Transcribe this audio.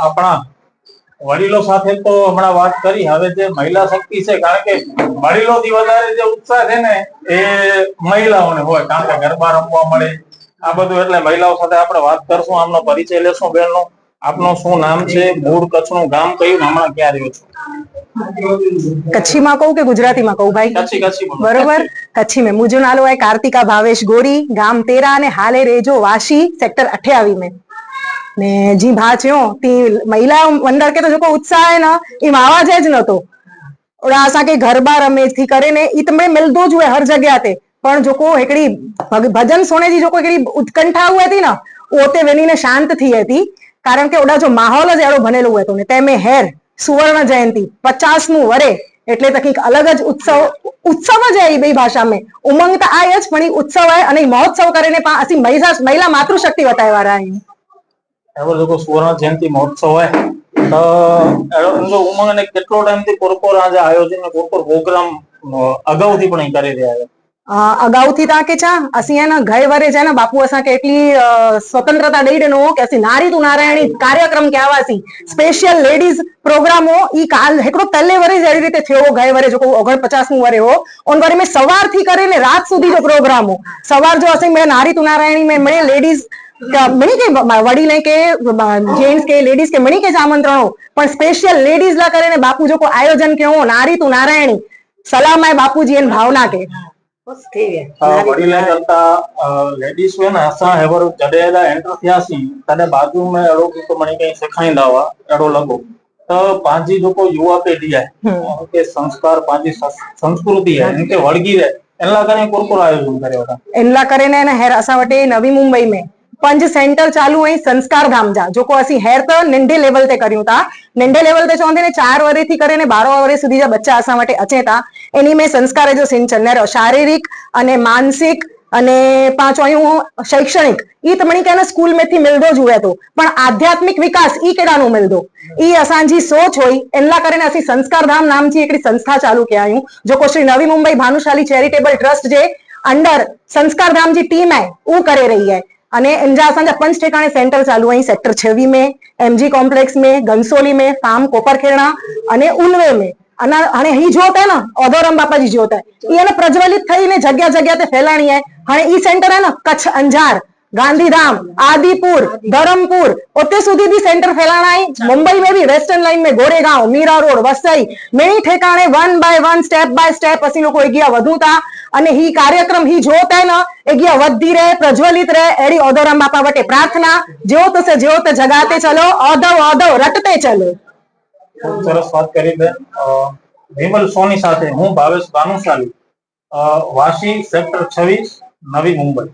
આપણા વડીલો સાથે તો હમણાં વાત કરી, હવે જે મહિલા શક્તિ છે, કારણ કે વડીલોથી વધારે જે ઉત્સાહ છે ને એ મહિલાઓને હોય, કારણ કે ગરબા રમવા મળે આ બધું, એટલે મહિલાઓ સાથે આપણે વાત કરશું, આમનો પરિચય લેશું. બેનનો આપનું શું નામ છે, મૂળ કચ્છનું ગામ કયું, હમણાં ક્યાં રહ્યો છો? कच्छी में कहूँ के गुजराती में कहूँ भाई? कच्छी कच्छी बरोबर। कच्छी में मुझो नालो है कार्तिका भावेश गोरी, गाम तेरा ने हाले रेजो वाशी, सेक्टर 28 में ने जी भाच्यो ती महिला मंडल के तो जो उत्साह है ना ई आवाज ज नतो। ओड़ा असा के गरबा रमे थी करे ने ई तमे मिलदो ज हर जगह ते, पण जो को एकड़ी भजन सुने जी जो को एकड़ी उत्कंठा हुई थी ना ओते वेनी ने शांत थी थी, कारण के ओड़ा जो माहौल ज एड़ो बनेलो हुए तो ने तेमे हेर सुवर्ण जयंती 50मुं वरे એટલે તો કંઈક અલગ જ उत्सव જ એ બે ભાષા में उमंग तो आए ज, पण ई उत्सव है અને महोत्सव કરીને असी महिला मातृशक्ति बताया रहा है। एवं जो सुवर्ण जयंती महोत्सव है तो एनो उमंग ने કેટલો ટાઈમ થી કોર્પોર આજે આયોજન ને કોર્પોર પ્રોગ્રામ અગાઉથી પણ કરી રહ્યા છે? અગાઉથી તા કે છા અસી है ना गए वरे है ना बापू असा के એટલી स्वतंत्रता दई देनो के असी नारी तू नारायणी कार्यक्रम के आवासी स्पेशल लेडीज प्रोग्रामो ई काल एकड़ो पहले वरे जड़ी रीते थयो गए वरे जो 49मुं वरे हो उन वरे में सवार थी करे ने रात सुधी जो प्रोग्राम हो सवार जो असी मैं नारी तू नारायणी में मणे लेडीज मणी के वड़ी ने के जेंट्स के लेडीज के मणी के आमंत्रण हो पण स्पेशल लेडीज ला करे ने बापू जो को आयोजन के हो नारी तू नारायणी सलाम है बापूजी एन भावना के वडीले करता लेडीज में असा हेवर जडेला एंटर थियासी तने बाजू में एड़ो तो मने कहीं सिखाईंदा हुआ एड़ो लगो तो पांजी जो को युवा पेढ़ी है उनके संस्कार पांजी संस्कृति है इनके वड़गी रहे एनला करे कोर्पोर आयोजन करे होता एनला करे ने हेर असा वटे नवी मुंबई में 5 सेंटर चालू है संस्कार धाम जा जो को असी हेर तो नंढे लेवल ते कर्યું ता नंढे लेवल ते चोंदे ने 4 वरे थी करे ने 12 वरे सुधी जा बच्चा असा वटे अचे ता एनी में संस्कार जो सिंचन ने शारीरिक अने मानसिक अने पांचों शैक्षणिक ई तमणी के स्कूल में थी मिलदो जुए तो पण आध्यात्मिक विकास ई केडानो मिलदो ई असांजी सोच होई एनला करे ने असी संस्कार धाम नाम थी एकड़ी संस्था चालू के आयूं जो को श्री नवी मुंबई भानुशाली चैरिटेबल ट्रस्ट जे अंडर संस्कार धाम जी टीम है वो करे रही है અને इंजा असांजा 5 ठिकाणे सेंटर चालू है सेक्टर 26 में एमजी कॉम्प्लेक्स में गंसोली में फार्म कोपरखेड़ा अने उलवे में अने ही जोत है ना औधोराम बापाजी जोत है ये प्रज्वलित थई ने जगह जगह ते फैलाणी है हणे ई सेंटर है ना कच्छ अंजार गांधीधाम आदिपुर धरमपुर ओते सुधी भी सेंटर फैलाना है मुंबई में भी वेस्टर्न लाइन में गोरेगांव मीरा रोड वसई मेनी ठेकाणे 1 बाय 1 स्टेप बाय स्टेप असी लोग एगिया वधुता अने ही कार्यक्रम ही जोत है ना एगिया वधी रहे प्रज्वलित रहे एडी औधोराम बापा वटे प्रार्थना ज्योत से ज्योत जगाते चलो औधव औधव रटते चलो। सरस बात करी बेन विमल सोनी साथे हूँ भावेश भानुशाली वाशी सेक्टर 26 नवी मुंबई।